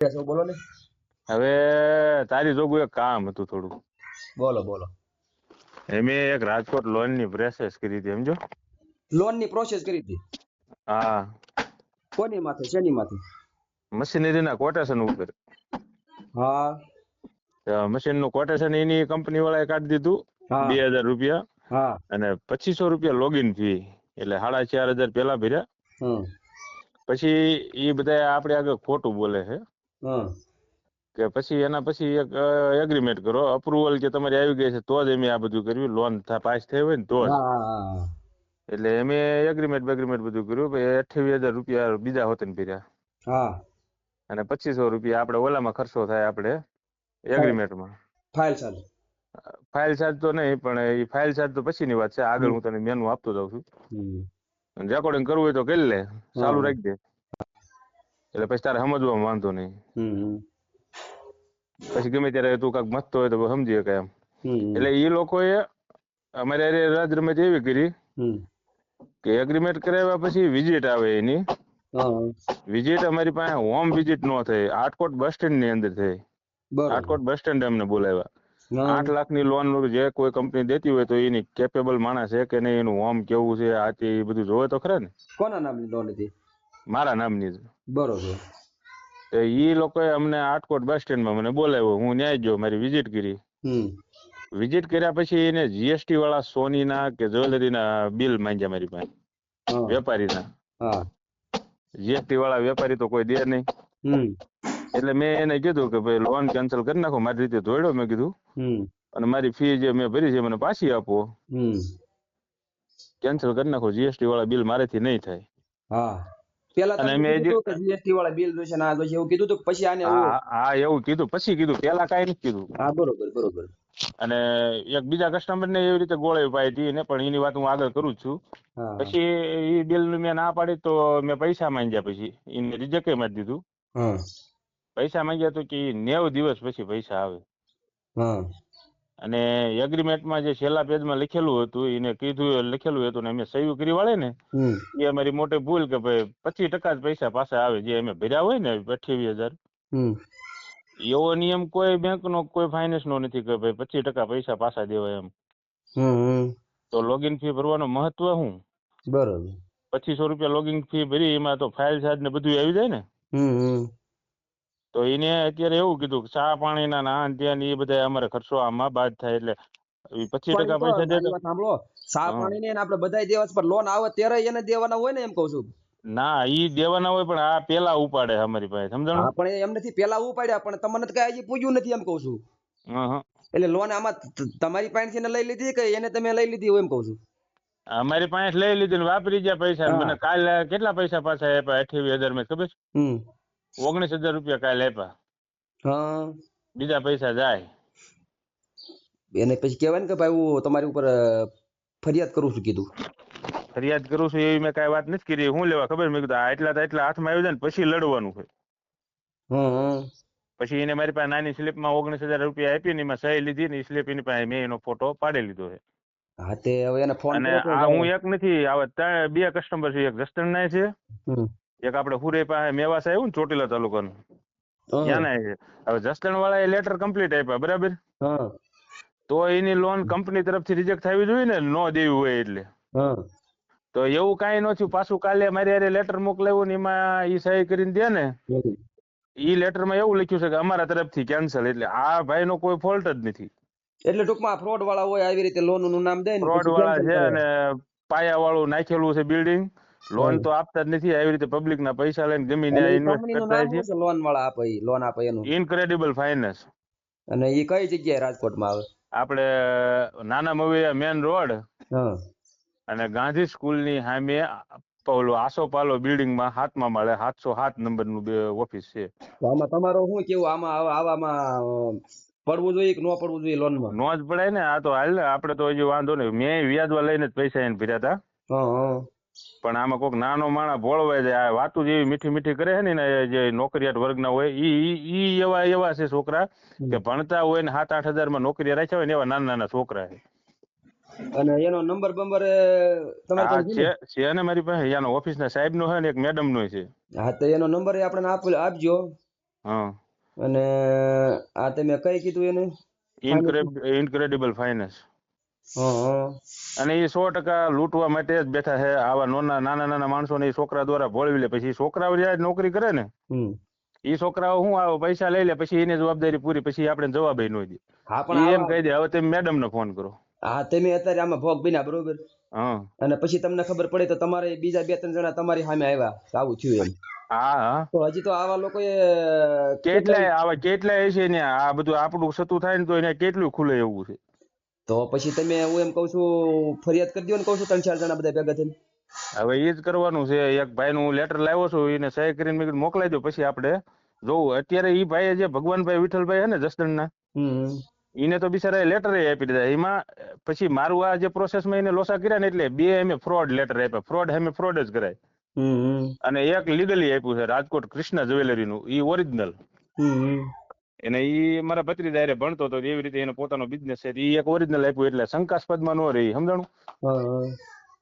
બોલો ને. હવે તારી જોગું એક કામ હતું થોડું. બોલો બોલો. મેં એક રાજકોટ લોન ની પ્રોસેસ કરી હતી સમજો. લોન ની પ્રોસેસ કરી હતી? હા. કોની માથે, શેની માથે? મશીનરી ના કોટેશન ઉપર. હા મશીન નું કોટેશન એની કંપની વાળાએ કાઢી દીધું હા 2000 રૂપિયા હા. અને 2500 રૂપિયા લોગિન ફી, એટલે 4500 પેલા ભર્યા. હમ પછી એ બધા આપણે આગળ ખોટું બોલે છે હમ કે પછી એના પછી એક એગ્રીમેન્ટ કરો, અપ્રુવલ કે તમારી આવી ગઈ છે તો જ અમે આ બધું કર્યું, લોન પાસ થઈ હોય ને તો જ. હા હા એટલે અમે એગ્રીમેન્ટ બધું કર્યું. 28,000 રૂપિયા બીજા હોતે ને ભર્યા હા. અને 2500 રૂપિયા આપણે ઓલામાં ખર્ચો થાય આપણે એગ્રીમેન્ટમાં. ફાઇલ ચાલુ. ફાઇલ ચાર્જ તો નહીં, પણ એ ફાઇલ ચાર્જ તો પછીની વાત છે, આગળ હું તને મેનુ આપતો જાઉં છું. રેકોર્ડિંગ કરવું હોય તો કરી લે, ચાલુ રાખી દે, એટલે પછી તારે સમજવામાં વાંધો નહીં. પછી ગમે ત્યારે તું કાંઈક મથતો હોય તો સમજી શકાય એમ. એટલે એ લોકોએ અમારે રાજ રમત એવી કરી કે એગ્રીમેન્ટ કરાવ્યા પછી વિઝિટ આવે એની. વિઝિટ અમારી પાસે હોમ વિઝિટ નો થઈ, આટકોટ બસ સ્ટેન્ડ ની અંદર થઈ. આટકોટ બસ સ્ટેન્ડ અમને બોલાવ્યા. 8 લાખની લોન જે કોઈ કંપની દેતી હોય તો એની કેપેબલ માણસ છે કે નહીં, એનું હોમ કેવું છે, આ તે બધું જોવે તો ખરા ને. કોના નામની લોન હતી? મારા નામની જ. બરોબર. એ લોકોએ અમને આટકોટ બસ સ્ટેન્ડમાં મને બોલાવ્યો, હું ન્યાય ગયો, મારી વિઝિટ કરી. વિઝિટ કર્યા પછી એને જીએસટી વાળા સોનીના કે જ્વેલરીના બિલ માંગ્યા મારી પાસે, વેપારીના. જીએસટી વાળા વેપારી તો કોઈ દે નહીં. એટલે મેં એને કીધું કે ભાઈ લોન કેન્સલ કરી નાખો, મારી રીતે ધોડ્યો મેં કીધું, અને મારી ફી જે મેં ભરી છે મને પાછી આપો, કેન્સલ કરી નાખો, જીએસટી વાળા બિલ મારેથી નહીં થાય. હા. પેલા તમે કીધું કે જીએસટી વાળા બિલ જોશે ને આ જોશે, એવું કીધું તો પછી આને હા એવું કીધું, પછી કીધું, પેલા કાંઈ નથી કીધું. હા બરોબર બરોબર. અને એક બીજા કસ્ટમર ને એવી રીતે ગોળે પાઈ હતી ને, પણ એની વાત હું આગળ કરું છું. પછી એ બિલ મેં ના પાડી તો મેં પૈસા માંગ્યા, પછી એને રિજેક્ટ મારી દીધું. પૈસા માંગ્યા તો કે 90 દિવસ પછી પૈસા આવે. અને એગ્રીમેન્ટમાં જે છેલ્લા પેજમાં લખેલું હતું એને કીધું, લખેલું હતું ને અમે સહી કરી વાળે ને, એ અમારી મોટી ભૂલ કે ભાઈ 25% જ પૈસા પાછા આવે, જે અમે ભર્યા હોય ને 28,000. એવો નિયમ કોઈ બેંક નો કોઈ ફાઇનાન્સ નો નથી કે ભાઈ 25% પૈસા પાછા દેવાય એમ. તો લોગિન ફી ભરવાનો મહત્વ શું? બરોબર. 2500 રૂપિયા લોગિન ફી ભરી, એમાં તો ફાઇલ ચાર્જ ને બધું આવી જાય ને. તો એને અત્યારે એવું કીધું કે ચા પાણીના નાન ત્યાં એ બધા અમારે ખર્ચો આમાં બાદ થાય, એટલે 25% પૈસા દેતા. સાંભળો, ચા પાણી ને આપણે બધા દેવા, પર લોન આવે ત્યારે એને દેવાના હોય ને, એમ કઉ છું. ના, ઈ દેવાના હોય, પણ આ પેલા ઉપાડે અમારી પાસે, સમજણ? હા પણ એમ નથી, પેલા ઉપાડ્યા પણ તમને કઈ હજી પૂછ્યું નથી એમ કઉ છું. એટલે લોન આમાં તમારી પાસેથી લઈ લીધી કે એને તમે લઈ લીધી એમ કઉ છું? અમારી પાસે લઈ લીધી ને વાપરી ગયા પૈસા. મને કાલે કેટલા પૈસા પાછા આપ્યા? 28,000 માં ખબર છે? 19,000 રૂપિયા કાલે આપ્યા. બીજા પૈસા જાય. એને પછી કહેવાય ને કે ભાઈ હું તમારી ઉપર ફરિયાદ કરું છું કીધું. ફરિયાદ કરું છું એવી મેં કઈ વાત નથી કરી. હું લેવા ખબર? મેં કીધું એટલા હાથમાં આવી જાય ને પછી લડવાનું છે. પછી એને મારી પાસે નાની સ્લીપમાં 19,000 રૂપિયા આપી ને એમાં સહી લીધી ને સ્લીપ એની પાસે મેં એનો ફોટો પાડી લીધો છે. હા તે હવે એને ફોન અને કરો. આ હું એક નથી, આવા 2 કસ્ટમર છે. એક જસદણ ના છે, એક આપણે હુરે પાસે મેવાસ આવ્યું ને ચોટીલા તાલુકાનું, ત્યાં ના છે. હવે જસદણ વાળા એ લેટર કમ્પ્લીટ આપ્યા, બરાબર? તો એની લોન કંપની તરફથી રિજેક્ટ થવી જોઈએ ને, નો દેવી હોય એટલે. તો એવું કઈ ન થયું. પાછું કાલે મારી હારે લેટર મોકલાવ્યું ને એમાં ઈ સહી કરીને દે ને, ઈ લેટર માં એવું લખ્યું છે કે અમારા તરફથી કેન્સલ. એટલે આ ભાઈ નો કોઈ ફોલ્ટ જ નથી. એટલે ટૂંકમાં ફ્રોડ વાળા હોય, આવી રીતે લોન નું નામ દે ને ફ્રોડ વાળા છે અને પાયા વાળું નાખેલું છે બિલ્ડિંગ. લોન તો આપતા જ નથી. આવી રીતે પબ્લિક ના પૈસા લઈને ગમીને ઇન્વેસ્ટ કરતા છે. લોન વાળા આપે, લોન આપે એનું ઇનક્રેડિબલ ફાઇનાન્સ. અને એ કઈ જગ્યાએ રાજકોટમાં આવે? આપણે નાના મવિયા મેન રોડ અને ગાંધી સ્કૂલ ની સામે ઓલો આસોપાલો બિલ્ડિંગ માં 7મા માળે 707 નંબર નું ઓફિસ છે. આમાં તમારો શું કેવું? આવામાં પડવું જોઈએ કે ન પડવું જોઈએ? લોનમાં નો જ પડાય ને. આ તો હાલ ને, આપડે તો હજી વાંધો નહીં. મેં વ્યાજવા લઈને જ પૈસા એને ભર્યા હતા. પણ આમાં કોઈક નાનો માણા ભોળવાય જાય. આ વાતું જેવી મીઠી મીઠી કરે છે ને, જે નોકરિયાત વર્ગના હોય ઈ એવા છે છોકરા કે ભણતા હોય ને 7-8 હજાર માં નોકરી રાખ્યા હોય ને, એવા નાના નાના છોકરા છે. અને એનો નંબર બંબર છે ને મારી પાસે. એનો ઓફિસ ના સાહેબ નો છે ને એક મેડમ નો છે. હા તો એનો નંબર આપણે આપજો. હા. અને આ તમે કઈ કીધું એને? Incredible finance. હા. અને એ 100% લૂંટવા માટે જ બેઠા છે. આવા નાના માણસોને એ છોકરા દ્વારા ભોળવી લે. પછી છોકરાઓ જ્યારે નોકરી કરે ને એ છોકરાઓ શું આવે પૈસા લઈ લે, પછી એની જવાબદારી પૂરી, પછી આપણે જવાબ ન દે. હા પણ એ એમ કહી દે હવે તમે મેડમ ને ફોન કરો. હા તમે અત્યારે આમાં ભોગ બન્યા બરોબર. હા. અને પછી તમને ખબર પડે તો તમારે બીજા 2-3 જણા તમારી સામે આવ્યા આવું થયું એમ. હા. તો હજી તો આવા લોકો કેટલાય છે ને આ બધું આપણું સતું થાય ને તો એને કેટલું ખુલે એવું છે. તો પછી તમે હું એમ કઉ છું ફરિયાદ કરી દો ને, કઉ છું 3-4 જણા બધા ભેગા થઈને. હવે એ જ કરવાનું છે. એક ભાઈ નું લેટર લાવ્યો છું, એને સહી કરીને મેં કીધું મોકલાઈ દો, પછી આપણે જોવું. અત્યારે એ ભાઈ જે ભગવાનભાઈ વિઠ્ઠલભાઈ છે ને જસદણ ના, એને તો બિચારા લેટર આપી દીધા. એમાં પછી મારું આ જે પ્રોસેસમાં એને લોસા કર્યા ને એટલે 2 અમે ફ્રોડ લેટર આપ્યા. ફ્રોડ અમે ફ્રોડ જ કરાય. અને એક લીગલી આપ્યું છે રાજકોટ કૃષ્ણા જ્વેલરી નું, ઈ ઓરિજિનલ. એને ઈ મારા ભત્રીજા ભણતો હતો એવી રીતે એનો પોતાનો બિઝનેસ છે. ઈ એક ઓરિજિનલ આપ્યું એટલે શંકાસ્પદમાં ન રહી, સમજાણું?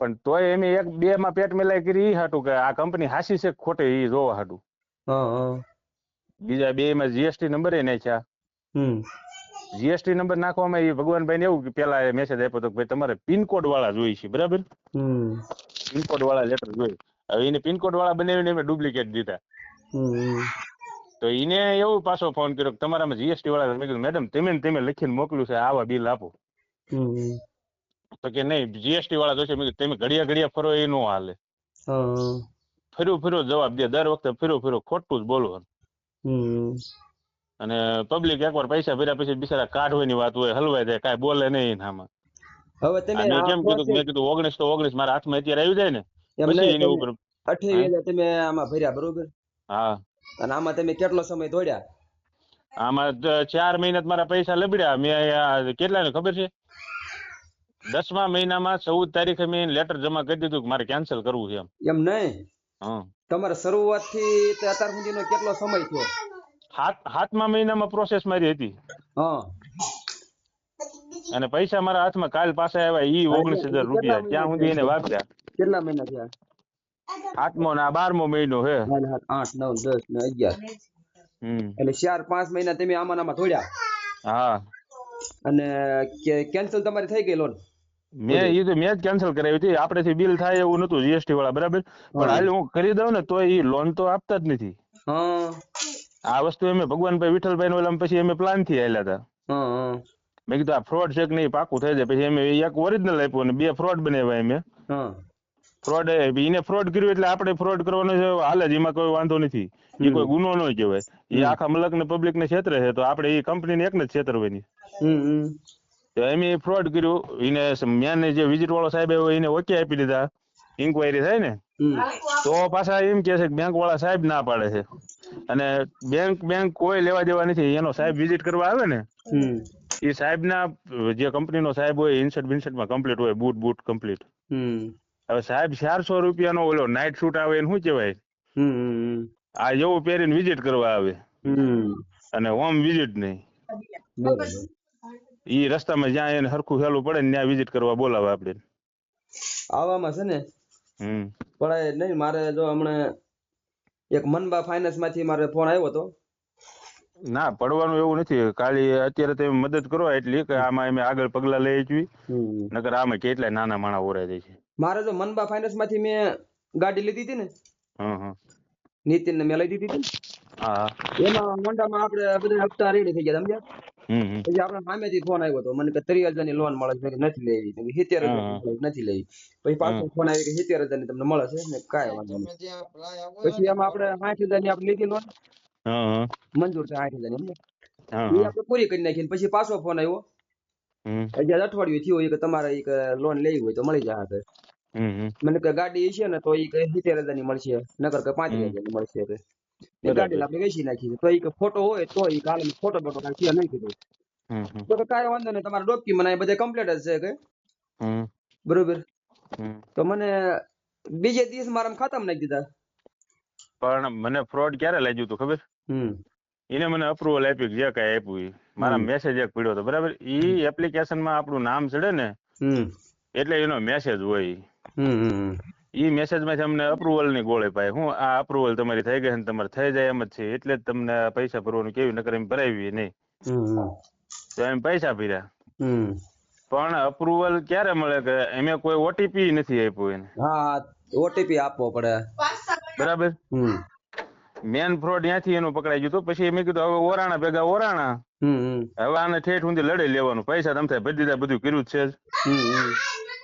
પણ તોય એમ 1-2 માં પેટ મેલાઈ કરી હાટું કે આ કંપની હાસી છે ખોટે ઈ જોવા હાટું. બીજા 2 માં જીએસટી નંબર એ નાખ્યા. જીએસટી નંબર નાખવામાં એ ભગવાનભાઈ ને એવું પેલા મેસેજ આપ્યો હતો કે ભાઈ તમારે પિનકોડ વાળા જોઈ છે, બરાબર? પિનકોડ વાળા લેટર જોઈ. હવે એને પિનકોડ વાળા બનાવીને મેં ડુપ્લિકેટ દીધા. તો એને એવું પાછો ફોન કર્યો કે તમારામાં જીએસટી વાળા. મેં કીધું મેડમ તમે લખીને મોકલ્યું છે આવા બિલ આપો. તો કે નહીં જીએસટી વાળા જોશે. મેં કીધું તમે ઘડિયા ફરો એ નો હાલે. ફર્યો જવાબ દે, દર વખતે ફર્યો ખોટું જ બોલો. અને પબ્લિક એકવાર પૈસા ભર્યા પછી બિચારા કાઢવાની વાત હોય, હલવાઈ જાય, કાંઈ બોલે નહીં આમાં. હવે તમે મેં કેમ કીધું, મેં કીધું 19 મારા હાથમાં અત્યારે આવી જાય ને પછી એની ઉપર 28,000 તમે આમાં ભર્યા બરોબર. હા. અને આમાં તમે કેટલો સમય દોડ્યા? આમાં 4 મહિના મારા પૈસા લબડ્યા. મેં કેટલા ને ખબર છે? 10મા મહિનામાં 14 તારીખે મેં લેટર જમા કરી દીધું કે મારે કેન્સલ કરવું છે એમ નહીં. તમારે શરૂઆત થી અત્યાર સુધીનો કેટલો સમય થયો? 7મા મહિનામાં પ્રોસેસ મારી હતી. અને પૈસા મારા હાથમાં કાલ પાછા આવ્યા. ઈ 19,000 રૂપિયા ત્યાં સુધી એને વાપ્યા. કેટલા મહિના થયા? 8મો ને આ 12મો મહિનો છે. 8, 9, 10 ને 11. એટલે 4-5 મહિના તમે આમાં ધોડ્યા. હા. અને કેન્સલ તમારી થઈ ગઈ લોન? મેં જ કેન્સલ કરાવી હતી. આપણેથી બિલ થાય એવું નતું જીએસટી વાળા, બરાબર? પણ હાલ હું કરી દઉં ને તો એ લોન તો આપતા જ નથી. આ વસ્તુ અમે ભગવાનભાઈ વિઠ્ઠલભાઈ નો પછી અમે પ્લાન થી આવેલા હતા. મેં કીધું આ ફ્રોડ છે કે નહીં પાકું થઈ જાય. પછી અમે એક ઓરિજિનલ આપ્યું અને 2 ફ્રોડ બનાવ્યા અમે. ફ્રોડ એને ફ્રોડ કર્યું એટલે આપણે ફ્રોડ કરવાનો છે હાલ જ, એમાં કોઈ વાંધો નથી. એ કોઈ ગુનો ન કહેવાય. એ આખા મલક ને પબ્લિક ને ક્ષેત્ર છે તો આપણે એ કંપનીને એકને જ છેતરવાની. તો એમ ફ્રોડ કર્યું. એને મેન જે વિઝિટ વાળો સાહેબ આવ્યો એને ઓકે આપી દીધા. ઇન્કવાયરી થાય ને તો પાછા એમ કે છે કે બેંક વાળા સાહેબ ના પાડે છે. અને બેંક કોઈ લેવા દેવા નથી. એનો સાહેબ વિઝિટ કરવા આવે ને એ સાહેબ ના જે કંપની નો સાહેબ હોય ઇન્સર્ટ માં કમ્પ્લીટ હોય, બૂટ કમ્પ્લીટ. હવે સાહેબ 400 રૂપિયાનો ઓલો નાઇટ શૂટ આવે એને શું કહેવાય? આ એવું પહેરીને વિઝિટ કરવા આવે અને હોમ વિઝિટ નહીં. ઈ રસ્તામાં જ્યાં એને હરખું હેલું પડે ને ત્યાં વિઝિટ કરવા બોલાવે આપણે. આવામાં છે ને પણ નહીં. મારે જો હમણાં એક મનબા ફાઇનાન્સ માંથી મારે ફોન આવ્યો હતો. ના પડવાનું એવું નથી. ખાલી અત્યારે તમે મદદ કરો એટલી કે આમાં અમે આગળ પગલા લઈ જવી. નકર આમાં કેટલાય નાના માણા ઓરાય જાય છે. મારે જો મનબા ફાઇનાન્સ માંથી મેં ગાડી લીધી હતી ને, નીતિન ને મેં લઈ દીધી હતી. એમાં મોંડામાં આપણે બધા હપ્તા રેડી થઈ ગયા સમજ્યા. પછી આપણે સામેથી ફોન આવ્યો હતો મને કે 30,000 ની લોન મળે છે. નથી લેવી. 70,000 નથી લેવી. પછી પાછો ફોન આવ્યો કે 70,000 ની તમને મળે છે ને કાંઈ વાંધો નહીં. પછી એમાં આપણે 60,000 ની આપણે લીધી લોન મંજૂર થાય 60,000 ની એ આપણે પૂરી કરી નાખી. પછી પાછો ફોન આવ્યો હજી અઠવાડિયું થયું એ કે તમારે એક લોન લેવી હોય તો મળી જાય. મને કે ગાડી છે ને તો એ 70,000 ની મળશે, નકર કે 35,000 ની મળશે. ગાડી આપણે વેચી નાખી તો એ ફોટો હોય તો એ કાલે ફોટો કાંઈ નહીં કીધું. તો કાંઈ વાંધો નહીં, તમારા ડોક્યુમેન્ટ બધા કમ્પ્લીટ જ છે કે બરોબર. તો મને બીજે દિવસ મારા ખાતામાં નાખી દીધા. પણ મને ફ્રોડ ક્યારે લાગ્યું હતું ખબર? એને મને અપ્રુવલ આપ્યું જે કઈ આપ્યું મારા મેસેજ એક પડ્યો હતો, બરાબર? ઈ એપ્લિકેશન માં આપણું નામ ચડે ને એટલે એનો મેસેજ હોય. ઈ મેસેજ માંથી અમને અપ્રુવલ ની ગોળે પાય હું આ અપ્રુવલ તમારી થઈ ગઈ ને તમારે થઈ જાય એમ જ છે એટલે જ તમને પૈસા ભરવાનું કેવી નકર એમ ભરાવી નહીં તો એમ પૈસા ભર્યા પણ અપ્રુવલ ક્યારે મળે કે એમે કોઈ ઓટીપી નથી આપ્યું એને. હા ઓટીપી આપવો પડે બરાબર. મેન ફ્રોડ ત્યાંથી એનું પકડાઈ ગયું. પછી મેં કીધું હવે ઓરાણા ભેગા ઓરાણા, હવે આને ઠેઠ સુધી લડી લેવાનું. પૈસા તમે ભરી દીધા, બધું કર્યું જ છે.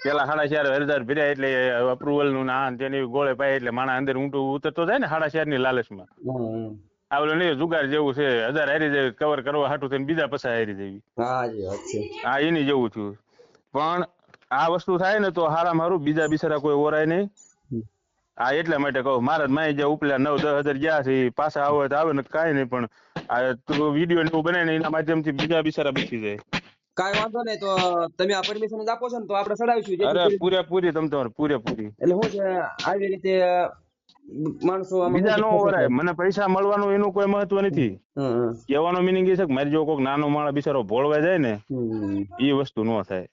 પેલા 4,500 ભર્યા એટલે અપ્રુવલ નું ના તેની ગોળે પાય એટલે માણસ અંદર ઊંટું ઉતરતો જાય ને 4,500 ની લાલચમાં. આ ઓલો નહીં જુગાર જેવું છે, 1000 હારી જાય કવર કરવા હાટું થઈને બીજા પૈસા હારી જેવી. હા એની જેવું થયું. પણ આ વસ્તુ થાય ને તો હારા મારું બીજા બિચારા કોઈ ઓરાય નહીં. આ એટલા માટે કહું મારા માય જે ઉપલા 9-10 હજાર ગયા છે પાછા આવે તો આવે ને કાંઈ નહીં, પણ આ વિડીયો એવું બને ને એના માધ્યમથી બીજા બિચારા બચી જાય. કાંઈ વાંધો નહીં, તો તમે આ પરમિશન જ આપો છો ને તો આપણે ચડાવીશું. અરે પૂરેપૂરી તમ તમારે પૂરેપૂરી. એટલે શું છે આવી રીતે માણસો બીજા નો ઓરાય. મને પૈસા મળવાનું એનું કોઈ મહત્વ નથી. કહેવાનો મિનિંગ એ છે કે મારી જો કોઈક નાનો માણસ બિચારો ભોળવા જાય ને એ વસ્તુ ન થાય.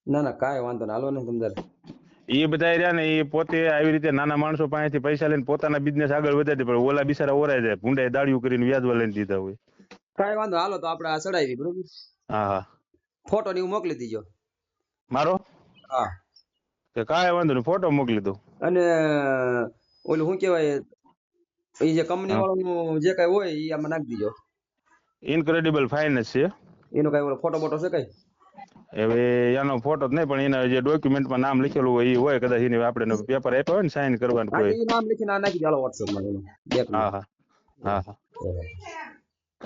ના ના કાંઈ વાંધો નહીં, હાલો ને તમતાર. એ બધા રહ્યા ને એ પોતે આવી રીતે નાના માણસો પાસેથી પૈસા લઈને પોતાના બિઝનેસ આગળ વધારી, પણ ઓલા બિચારા ઓરાય જાય, ભૂંડાએ દાડિયું કરીને વ્યાજવા લઈને દીધા હોય. કાંઈ વાંધો, હાલો તો આપણે આ ચડાવી બરોબર. હા હા ફોટો ને મોકલી દીજો મારો. હા તો કાંઈ વાંધો નહીં, ફોટો મોકલી દો. અને ઓલું શું કહેવાય એ જે કંપની વાળાનું જે કઈ હોય એ આમાં નાખી દીજો. ઇનક્રેડિબલ ફાઇનાન્સ છે એનો કઈ ઓલો ફોટો બોટો છે કઈ? હવે એનો ફોટો જ નહીં, પણ એના જે ડોક્યુમેન્ટમાં નામ લખેલું હોય એ હોય કદાચ. એને આપણે પેપર આપ્યો હોય ને સાઇન કરવાનું કોઈ, નામ લખીને નાખી દો વોટ્સએપમાં. હા હા હા હા.